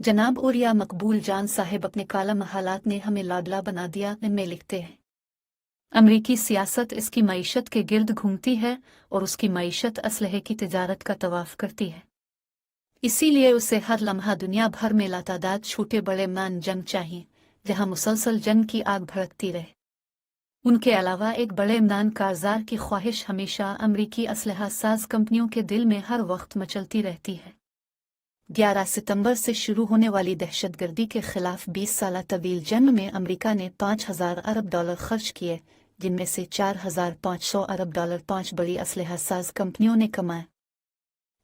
जनाब उरिया मकबूल जान साहिब अपने कालम हालात ने हमें लाडला बना दिया में लिखते हैं, अमरीकी सियासत इसकी मईशत के गिर्द घूमती है और उसकी मईशत असलहे की तिजारत का तवाफ करती है। इसीलिए उसे हर लम्हा दुनिया भर में लातादाद छोटे बड़े मान जंग चाहिए जहां मुसलसल जंग की आग भड़कती रहे। उनके अलावा एक बड़े इमदान कारजार की ख्वाहिश हमेशा अमरीकी असलहा साज कंपनियों के दिल में हर वक्त मचलती रहती है। 11 सितंबर से शुरू होने वाली दहशतगर्दी के खिलाफ 20 साल तवील जंग में अमेरिका ने 5,000 अरब डॉलर खर्च किए, जिनमें से 4,500 अरब डॉलर 5 बड़ी असलहा साज कंपनियों ने कमाए।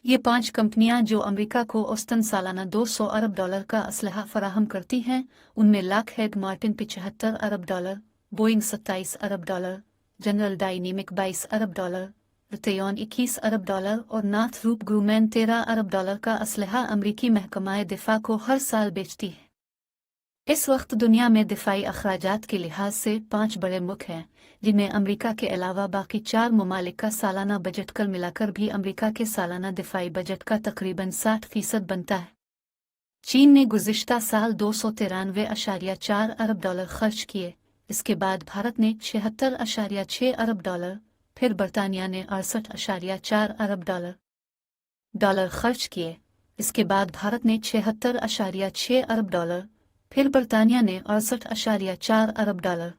ये 5 कंपनियां जो अमेरिका को औसतन सालाना 200 अरब डॉलर का असलहा फराहम करती हैं, उनमें लॉकहीड मार्टिन 75 अरब डॉलर, बोइंग 27 अरब डॉलर, जनरल डायनेमिक 22 अरब डॉलर, रतेयॉन 21 अरब डॉलर और नॉर्थरूप ग्रूमैन 13 अरब डॉलर का असलहा अमरीकी महकमा दिफा को हर साल बेचती है। इस वक्त दुनिया में दिफाई अखराजात के लिहाज से 5 बड़े मुल्क हैं, जिनमें अमरीका के अलावा बाकी 4 ममालिक का सालाना बजट कल मिलाकर भी अमरीका के सालाना दिफाई बजट का तकरीबन 60% बनता है। चीन ने गुज़िश्ता साल 293.4 अरब डॉलर खर्च किए, इसके बाद भारत ने 76.6 अरब डॉलर, फिर बरतानिया ने 68.4 अरब डॉलर खर्च किए, इसके बाद भारत ने 76.6 अरब डॉलर, फिर बरतानिया ने 68.4 अरब डॉलर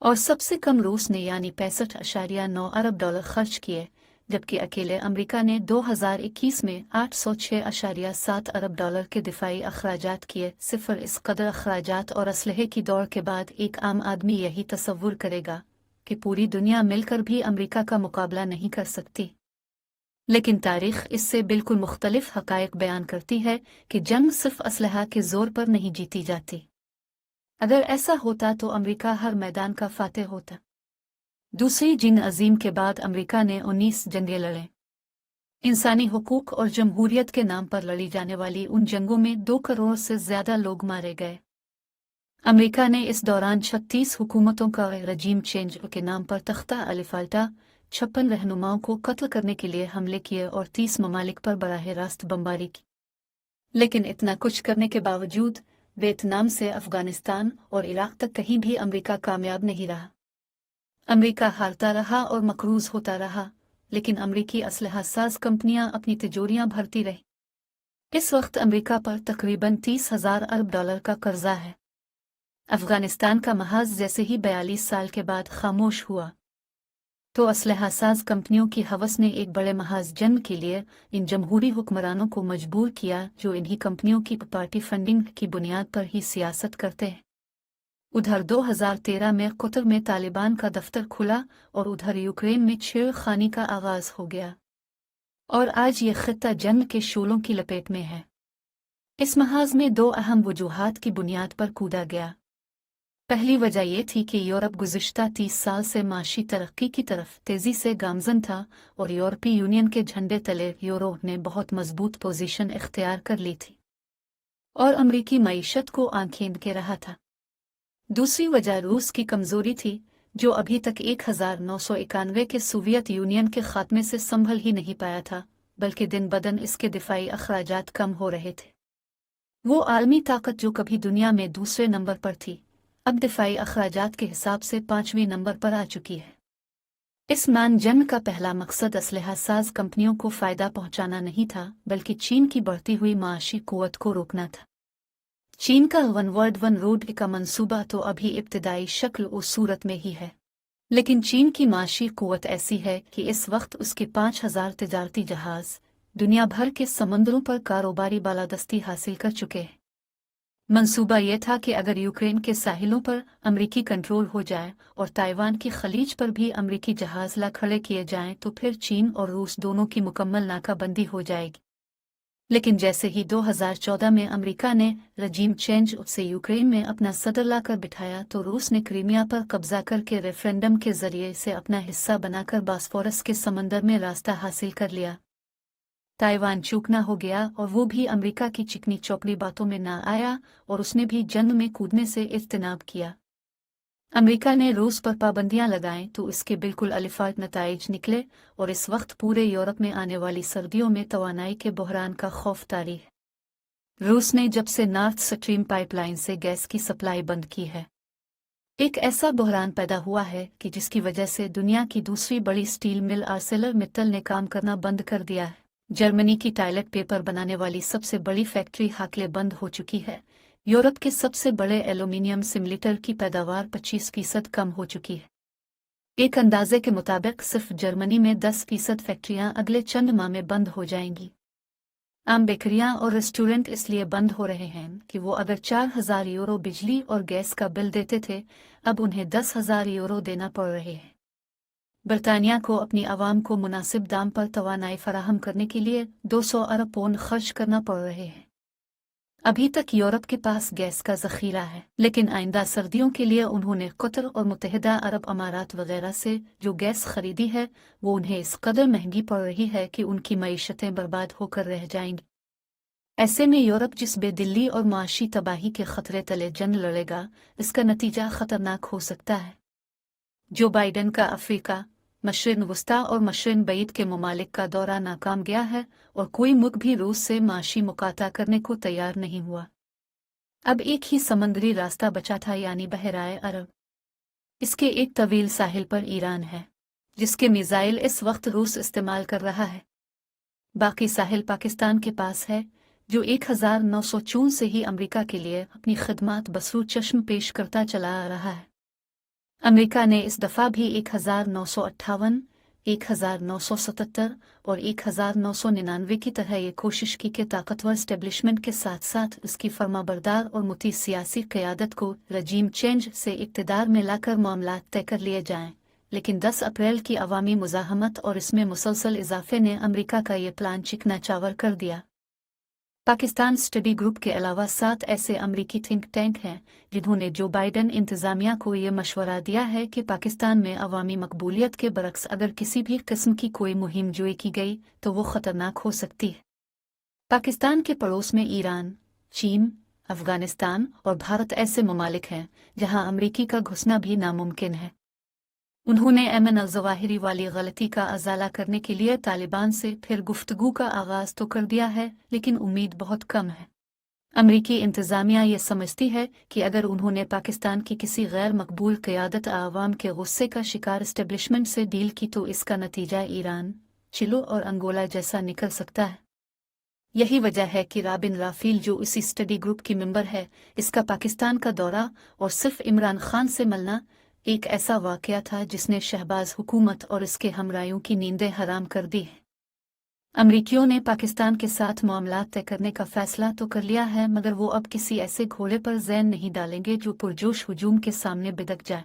और सबसे कम रूस ने यानी 65.9 अरब डॉलर खर्च किए, जबकि अकेले अमेरिका ने 2021 में 806.7 अरब डॉलर के दिफाई अखराजात किए। सिफर इस कदर अखराजात और असलहे की दौड़ के बाद एक आम आदमी यही तसव्वुर करेगा कि पूरी दुनिया मिलकर भी अमेरिका का मुकाबला नहीं कर सकती। लेकिन तारीख इससे बिल्कुल मुख्तलिफ हक़ाइक़ बयान करती है कि जंग सिर्फ असलहा के ज़ोर पर नहीं जीती जाती। अगर ऐसा होता तो अमेरिका हर मैदान का फातेह होता। दूसरी जंग अजीम के बाद अमेरिका ने 19 जंगें लड़ें। इंसानी हुकूक और जमहूरियत के नाम पर लड़ी जाने वाली उन जंगों में 2 करोड़ से ज़्यादा लोग मारे गए। अमेरिका ने इस दौरान 36 हुकूमतों का रजीम चेंज के नाम पर तख्ता अलिफाल्टा 56 रहनुमाओं को कत्ल करने के लिए हमले किए और 30 ममालिक पर बराह रास्त बमबारी की। लेकिन इतना कुछ करने के बावजूद वियतनाम से अफगानिस्तान और इराक तक कहीं भी अमेरिका कामयाब नहीं रहा। अमेरिका हारता रहा और मकरूज होता रहा, लेकिन अमेरिकी असलहा साज कंपनियां अपनी तिजोरियां भरती रही। इस वक्त अमेरिका पर तकरीबन 30,000 अरब डॉलर का कर्जा है। अफगानिस्तान का महाज जैसे ही 42 साल के बाद खामोश हुआ, तो असलहा साज कंपनियों की हवस ने एक बड़े महाज जंग के लिए इन जमहूरी हुक्मरानों को मजबूर किया जो इन्हीं कंपनियों की पार्टी फंडिंग की बुनियाद पर ही सियासत करते हैं। उधर 2013 में कतर में तालिबान का दफ्तर खुला और उधर यूक्रेन में छेड़खानी का आगाज हो गया और आज ये खित्ता जंग के शोलों की लपेट में है। इस महाज में 2 अहम वजूहात की बुनियाद पर कूदा गया। पहली वजह यह थी कि यूरोप गुज़िश्ता 30 साल से माशी तरक्की की तरफ तेज़ी से गामज़न था और यूरोपीय यूनियन के झंडे तले यूरो ने बहुत मजबूत पोजीशन इख्तियार कर ली थी और अमरीकी मईशत को आंखें के रहा था। दूसरी वजह रूस की कमज़ोरी थी, जो अभी तक 1991 के सोवियत यूनियन के खात्मे से संभल ही नहीं पाया था, बल्कि दिन बदन इसके दिफाई अखराजात कम हो रहे थे। वो आलमी ताकत जो कभी दुनिया में दूसरे नंबर पर थी, अब दिफाई अखराजात के हिसाब से 5वें नंबर पर आ चुकी है। इस मान जंग का पहला मकसद असलहा साज कंपनियों को फ़ायदा पहुंचाना नहीं था, बल्कि चीन की बढ़ती हुई माशी कुव्वत को रोकना था। चीन का वन वर्ल्ड वन रोड का मंसूबा तो अभी इब्तिदाई शक्ल और सूरत में ही है, लेकिन चीन की माशी कुव्वत ऐसी है कि इस वक्त उसके 5,000 तिजारती जहाज़ दुनिया भर के समंदरों पर कारोबारी बालादस्ती हासिल कर चुके हैं। मंसूबा यह था कि अगर यूक्रेन के साहिलों पर अमरीकी कंट्रोल हो जाए और ताइवान की खलीज पर भी अमरीकी जहाज़ ला खड़े किए जाएं तो फिर चीन और रूस दोनों की मुकम्मल नाकाबंदी हो जाएगी। लेकिन जैसे ही 2014 में अमेरिका ने रजीम चेंज से यूक्रेन में अपना सदर लाकर बिठाया, तो रूस ने क्रीमिया पर कब्जा करके रेफरेंडम के जरिए से अपना हिस्सा बनाकर बास्फोरस के समंदर में रास्ता हासिल कर लिया। ताइवान चूकना हो गया और वो भी अमेरिका की चिकनी चौपड़ी बातों में ना आया और उसने भी जंग में कूदने से इज्तिनाब किया। अमेरिका ने रूस पर पाबंदियां लगाएं तो इसके बिल्कुल अलिफाट नताइज निकले और इस वक्त पूरे यूरोप में आने वाली सर्दियों में तवानाई के बहरान का खौफ तारी है। रूस ने जब से नॉर्थ स्ट्रीम पाइपलाइन से गैस की सप्लाई बंद की है, एक ऐसा बहरान पैदा हुआ है कि जिसकी वजह से दुनिया की दूसरी बड़ी स्टील मिल आर्सेलर मित्तल ने काम करना बंद कर दिया है। जर्मनी की टॉयलेट पेपर बनाने वाली सबसे बड़ी फैक्ट्री हाकले बंद हो चुकी है। यूरोप के सबसे बड़े एल्यूमिनियम सिम्युलेटर की पैदावार 25% कम हो चुकी है। एक अंदाजे के मुताबिक सिर्फ जर्मनी में 10% फैक्ट्रियां अगले चंद माह में बंद हो जाएंगी। आम बेकरियां और रेस्टोरेंट इसलिए बंद हो रहे हैं कि वो अगर 4,000 यूरो बिजली और गैस का बिल देते थे, अब उन्हें 10,000 यूरो देना पड़ रहे हैं। बरतानिया को अपनी आवाम को मुनासिब दाम पर तवानाई फराहम करने के लिए 200 अरब पौंड खर्च करना पड़ रहे हैं। अभी तक यूरोप के पास गैस का ज़ख़ीरा है, लेकिन आइंदा सर्दियों के लिए उन्होंने कतर और मुत्तहिदा अरब अमारात वगैरह से जो गैस खरीदी है वो उन्हें इस कदर महंगी पड़ रही है कि उनकी मईशतें बर्बाद होकर रह जाएंगी। ऐसे में यूरोप जिस बेदिल्ली और माशी तबाही के खतरे तले जंग लड़ेगा, इसका नतीजा खतरनाक हो सकता है। जो बाइडन का अफ्रीका, मशरिक़ वस्ता और मशरिक़ बईद के ममालिक का दौरा नाकाम गया है और कोई मुल्क भी रूस से माशी मुकाता करने को तैयार नहीं हुआ। अब एक ही समुद्री रास्ता बचा था, यानी बहराए अरब। इसके एक तवील साहिल पर ईरान है, जिसके मिसाइल इस वक्त रूस इस्तेमाल कर रहा है। बाकी साहिल पाकिस्तान के पास है, जो 1904 से ही अमेरिका के लिए अपनी खिदमात बसरू चश्म पेश करता चला आ रहा है। अमेरिका ने इस दफ़ा भी 1958, 1977 और 1999 की तरह ये कोशिश की कि ताकतवर स्टेब्लिशमेंट के साथ साथ उसकी फर्माबरदार और मुती सियासी क़यादत को रजीम चेंज से इक़्तिदार में लाकर मामलात तय कर लिए जाएं, लेकिन 10 अप्रैल की अवामी मुज़ाहमत और इसमें मुसलसल इजाफे ने अमेरिका का ये प्लान चिकना चावर कर दिया। पाकिस्तान स्टडी ग्रुप के अलावा 7 ऐसे अमरीकी थिंक टैंक हैं जिन्होंने जो बाइडन इंतज़ामिया को ये मशवरा दिया है कि पाकिस्तान में अवामी मकबूलियत के बरक्स अगर किसी भी किस्म की कोई मुहिम जोई की गई तो वो ख़तरनाक हो सकती है। पाकिस्तान के पड़ोस में ईरान, चीन, अफ़गानिस्तान और भारत ऐसे ममालिक हैं जहां अमरीकी का घुसना भी नामुमकिन है। उन्होंने ऐमन अल-ज़वाहिरी वाली गलती का अज़ाला करने के लिए तालिबान से फिर गुफ्तगू का आगाज़ तो कर दिया है, लेकिन उम्मीद बहुत कम है। अमरीकी इंतज़ामिया ये समझती है कि अगर उन्होंने पाकिस्तान की किसी गैर मकबूल क़यादत आवाम के गुस्से का शिकार इस्टेब्लिशमेंट से डील की तो इसका नतीजा ईरान, चिली और अंगोला जैसा निकल सकता है। यही वजह है कि राबिन राफील, जो इसी स्टडी ग्रुप की मेंबर है, इसका पाकिस्तान का दौरा और सिर्फ इमरान खान से मिलना एक ऐसा वाक़या था जिसने शहबाज हुकूमत और इसके हमरायों की नींदें हराम कर दी हैं। अमरीकियों ने पाकिस्तान के साथ मामलात तय करने का फैसला तो कर लिया है, मगर वो अब किसी ऐसे घोड़े पर ज़ैन नहीं डालेंगे जो पुरजोश हुजूम के सामने बिदक जाए।